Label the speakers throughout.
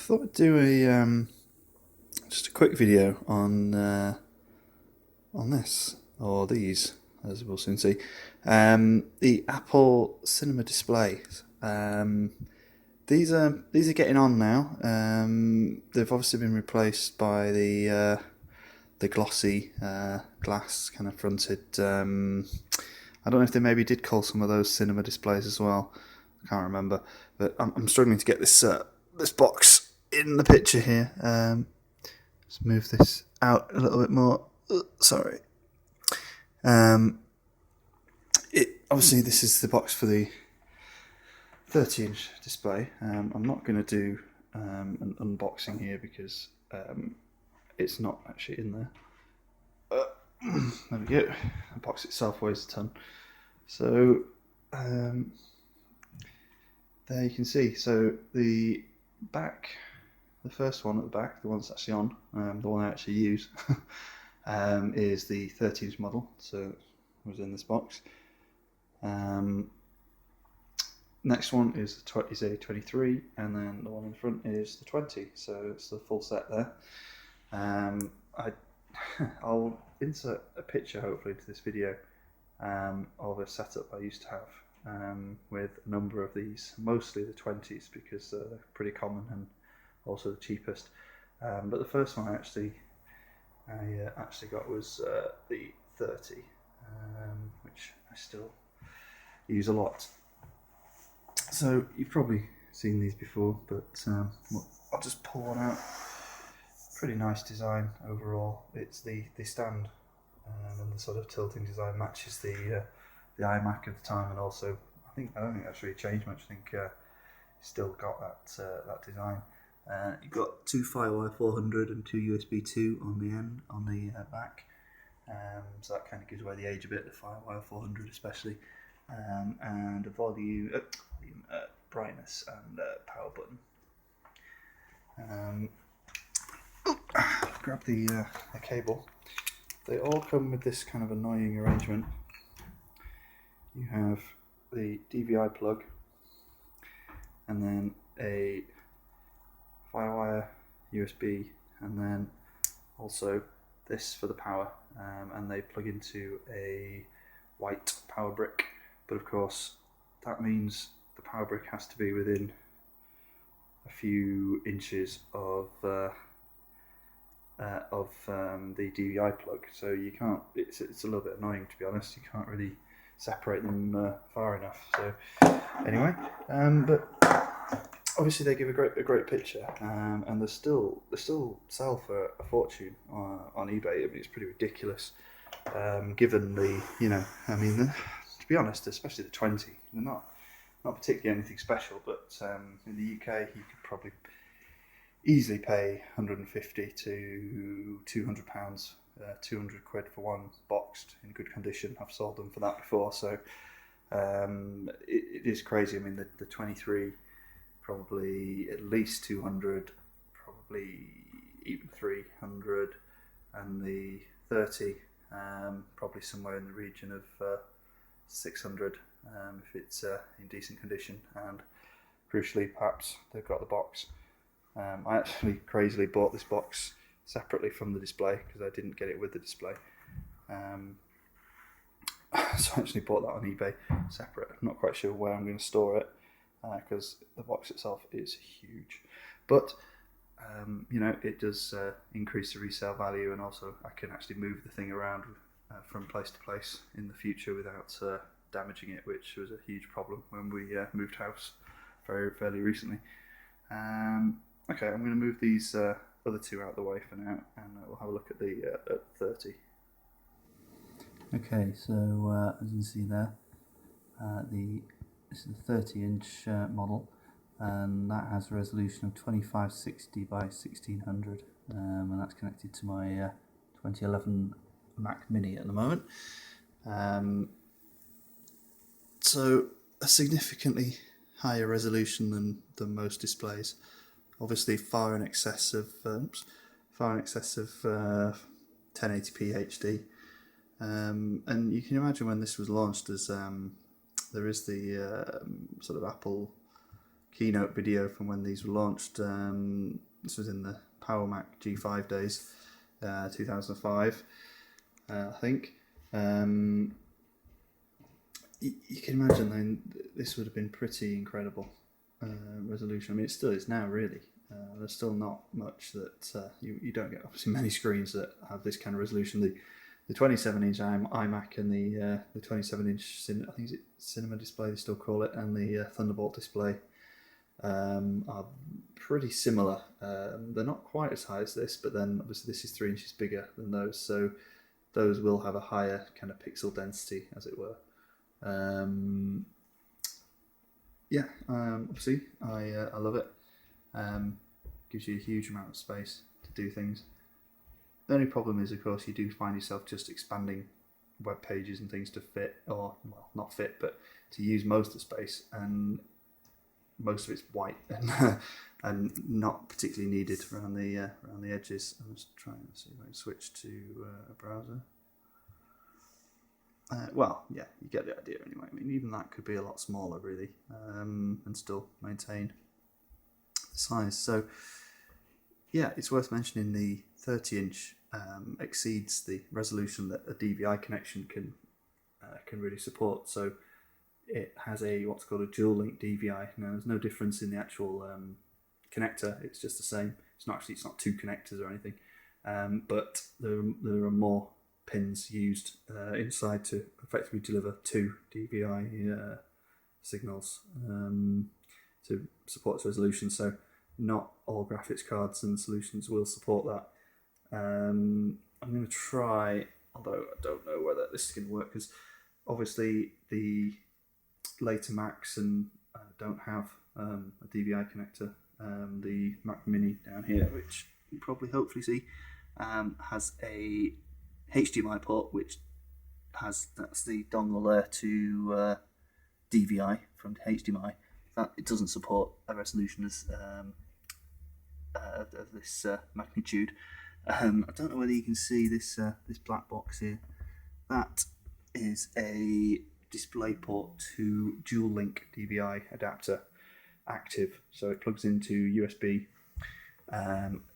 Speaker 1: thought I'd do a just a quick video on this or these, as we'll soon see. The Apple Cinema displays. These are getting on now. They've obviously been replaced by the glossy glass kind of fronted. I don't know if they maybe did call some of those cinema displays as well. I can't remember, but I'm struggling to get this this box in the picture here. Let's move this out a little bit more. Sorry. Obviously this is the box for the 30-inch display. I'm not going to do an unboxing here because it's not actually in there. There we go. The box itself weighs a ton. So there you can see. So the back, the first one at the back, the one that's actually on, the one I actually use, is the 30-inch model. So it was in this box. Next one is a 23, and then the one in front is the 20. So it's the full set there. I'll insert a picture hopefully to this video of a setup I used to have with a number of these, mostly the 20s because they're pretty common and also the cheapest. But the first one I actually got was the 30, which I still use a lot. So you've probably seen these before, but I'll just pull one out. Pretty nice design overall. It's the stand and the sort of tilting design matches the iMac of the time, and also I don't think that's really changed much. I think it's still got that design. You've got two Firewire 400 and two USB 2 on the end on the back, so that kind of gives away the age a bit. The Firewire 400 especially, and a volume, brightness, and power button. Grab the cable. They all come with this kind of annoying arrangement. You have the DVI plug, and then a Firewire USB, and then also this for the power, and they plug into a white power brick. But of course, that means the power brick has to be within a few inches of the DVI plug, so you can't. It's a little bit annoying, to be honest. You can't really separate them far enough. So anyway, but obviously they give a great picture, and they still sell for a fortune on eBay. I mean, it's pretty ridiculous, given the to be honest, especially the 20, they're not particularly anything special, but in the UK you could probably easily pay 150 to 200 pounds, 200 quid for one boxed in good condition. I've sold them for that before, so it is crazy. I mean, the 23 probably at least 200, probably even 300, and the 30 probably somewhere in the region of 600 if it's in decent condition, and crucially perhaps they've got the box. I actually crazily bought this box separately from the display because I didn't get it with the display. So I actually bought that on eBay separate. I'm not quite sure where I'm going to store it because the box itself is huge. But it does increase the resale value, and also I can actually move the thing around from place to place in the future without damaging it, which was a huge problem when we moved house fairly recently. Okay, I'm going to move these other two out of the way for now, and we'll have a look at the at 30. Okay, so as you can see there, this is a 30-inch model, and that has a resolution of 2560 by 1600, and that's connected to my 2011 Mac Mini at the moment. So a significantly higher resolution than most displays. Obviously, far in excess of 1080p HD, and you can imagine when this was launched, as there is the sort of Apple keynote video from when these were launched. This was in the Power Mac G5 days, 2005, I think. You can imagine then this would have been pretty incredible resolution. I mean, it still is now, really. There's still not much that you don't get, obviously, many screens that have this kind of resolution. The 27-inch iMac and the 27-inch, I think it's Cinema display they still call it, and the Thunderbolt display are pretty similar. They're not quite as high as this, but then obviously this is 3 inches bigger than those, so those will have a higher kind of pixel density, as it were. Obviously I love it. Gives you a huge amount of space to do things. The only problem is, of course, you do find yourself just expanding web pages and things to fit, or, well, not fit, but to use most of the space, and most of it's white and and not particularly needed around the edges. I'm just trying to see if I can switch to a browser. You get the idea anyway. I mean, even that could be a lot smaller, really, and still maintain the size. So, yeah, it's worth mentioning the 30-inch exceeds the resolution that a DVI connection can really support. So it has what's called a dual link DVI. Now, there's no difference in the actual connector. It's just the same. It's not 2 connectors or anything, but there are more pins used inside to effectively deliver 2 DVI signals to support its resolution. So not all graphics cards and solutions will support that. I'm going to try, although I don't know whether this is going to work, because obviously the later Macs don't have a DVI connector. The Mac Mini down here, which you probably hopefully see, has a HDMI port, which that's the dongle there to DVI from HDMI. That it doesn't support a resolution as of this magnitude. I don't know whether you can see this black box here. That is a DisplayPort to dual link DVI adapter, active. So it plugs into USB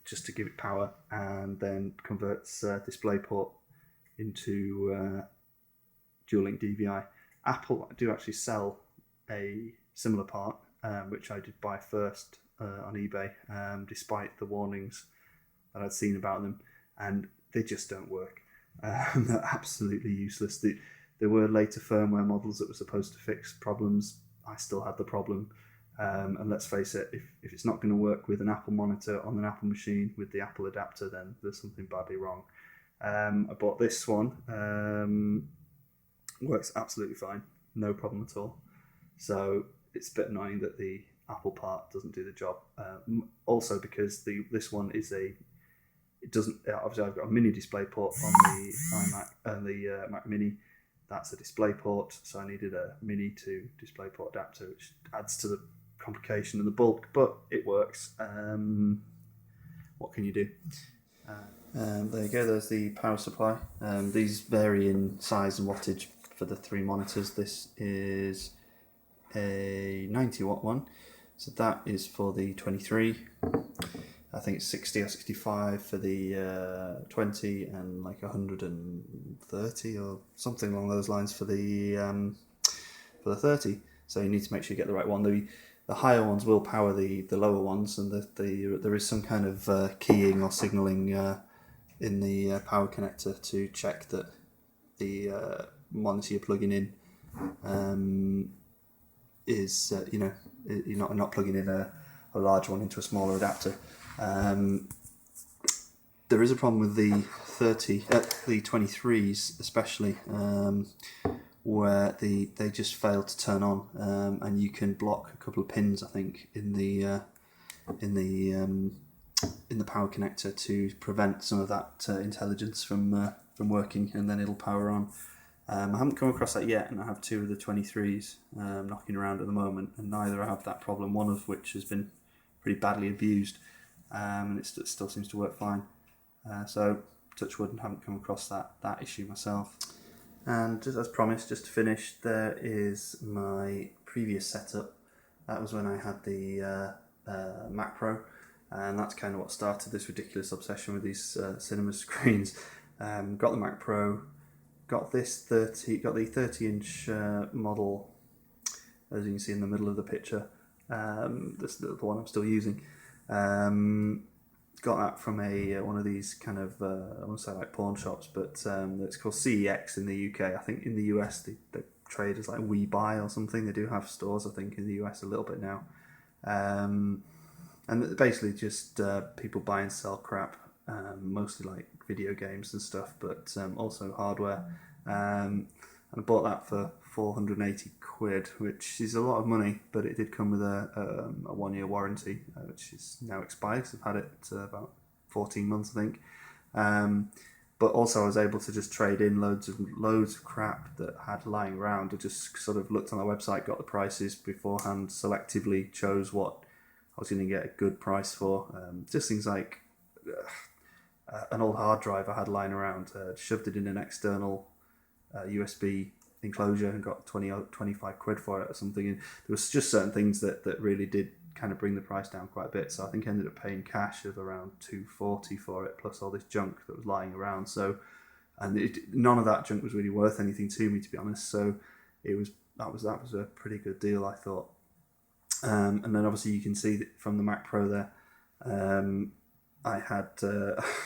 Speaker 1: just to give it power, and then converts DisplayPort into dual link DVI. Apple do actually sell a similar part, which I did buy first on eBay, despite the warnings that I'd seen about them, and they just don't work. They're absolutely useless. There were later firmware models that were supposed to fix problems. I still had the problem, and let's face it, if it's not going to work with an Apple monitor on an Apple machine with the Apple adapter, then there's something badly wrong. I bought this one. Works absolutely fine, no problem at all. So it's a bit annoying that the Apple part doesn't do the job. Also because this one is it doesn't, obviously I've got a mini display port on the iMac and the Mac Mini. That's a display port, so I needed a mini to display port adapter, which adds to the complication and the bulk, but it works. What can you do? There you go, there's the power supply. These vary in size and wattage for the 3 monitors. This is a 90 watt one, so that is for the 23. I think it's 60 or 65 for the 20, and like 130 or something along those lines for the 30. So you need to make sure you get the right one. The higher ones will power the lower ones, and there is some kind of keying or signalling in the power connector to check that the monitor you're plugging in is you're not plugging in a large one into a smaller adapter. There is a problem with the 23s especially, where they just fail to turn on, and you can block a couple of pins, I think, in the power connector to prevent some of that intelligence from working, and then it'll power on. I haven't come across that yet, and I have 2 of the 23s knocking around at the moment, and neither have that problem, one of which has been pretty badly abused, and it still seems to work fine. So, touch wood, and haven't come across that issue myself. And just as promised, just to finish, there is my previous setup.
Speaker 2: That was when I had the Mac Pro, and that's kind of what started this ridiculous obsession with these cinema screens. Got the Mac Pro, got the 30-inch model, as you can see in the middle of the picture. This is the one I'm still using. Got that from one of these kind of I want to say like pawn shops, but it's called CEX in the UK. I think in the US they trade as like We Buy or something. They do have stores, I think, in the US a little bit now. And basically just people buy and sell crap, mostly like video games and stuff, but also hardware. And I bought that for 480 quid, which is a lot of money, but it did come with a 1-year warranty, which is now expired. I've had it about 14 months, I think. But also I was able to just trade in loads of crap that I had lying around. I just sort of looked on their website, got the prices beforehand, selectively chose what I was going to get a good price for. Just things like an old hard drive I had lying around, shoved it in an external USB enclosure and got 20 or 25 quid for it or something. And there was just certain things that really did kind of bring the price down quite a bit. So I think I ended up paying cash of around 240 for it, plus all this junk that was lying around. So, and none of that junk was really worth anything to me, to be honest. So that was a pretty good deal, I thought. And then obviously you can see that from the Mac Pro there, I had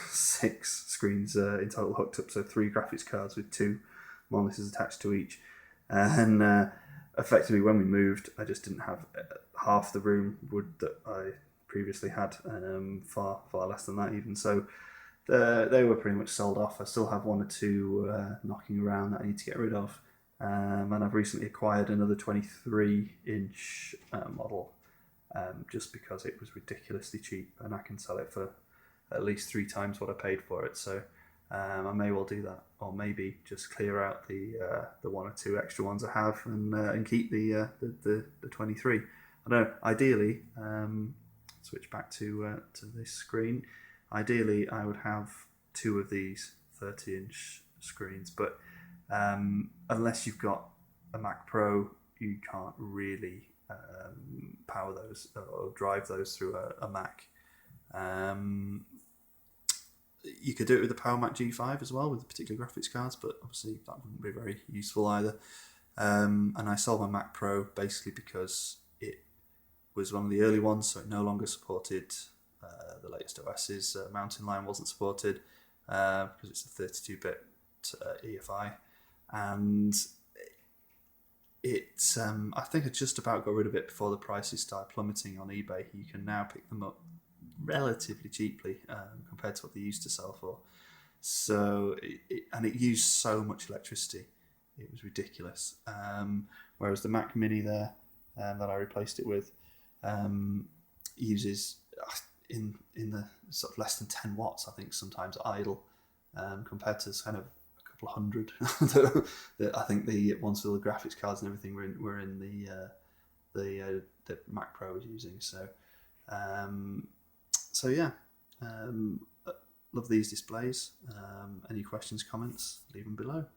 Speaker 2: 6 screens in total hooked up, so 3 graphics cards with 2 monitors attached to each. And effectively when we moved, I just didn't have half the room that I previously had, far less than that even. So they were pretty much sold off. I still have 1 or 2 knocking around that I need to get rid of. And I've recently acquired another 23-inch model, just because it was ridiculously cheap, and I can sell it for at least 3 times what I paid for it. So I may well do that, or maybe just clear out the 1 or 2 extra ones I have and keep the 23. I don't know. Ideally, switch back to this screen. Ideally, I would have 2 of these 30-inch screens, but unless you've got a Mac Pro, you can't really power those or drive those through a Mac. You could do it with the Power Mac G5 as well, with particular graphics cards, but obviously that wouldn't be very useful either. And I sold my Mac Pro basically because it was one of the early ones, so it no longer supported the latest OS's. Mountain Lion wasn't supported because it's a 32-bit EFI. And I think I just about got rid of it before the prices started plummeting on eBay. You can now pick them up relatively cheaply compared to what they used to sell for. So it used so much electricity, it was ridiculous. Whereas the Mac Mini there that I replaced it with uses in the sort of less than 10 watts, I think, sometimes idle, compared to kind of a couple of hundred that I think the ones for the graphics cards and everything were in the Mac Pro was using. So yeah, love these displays. Any questions, comments, leave them below.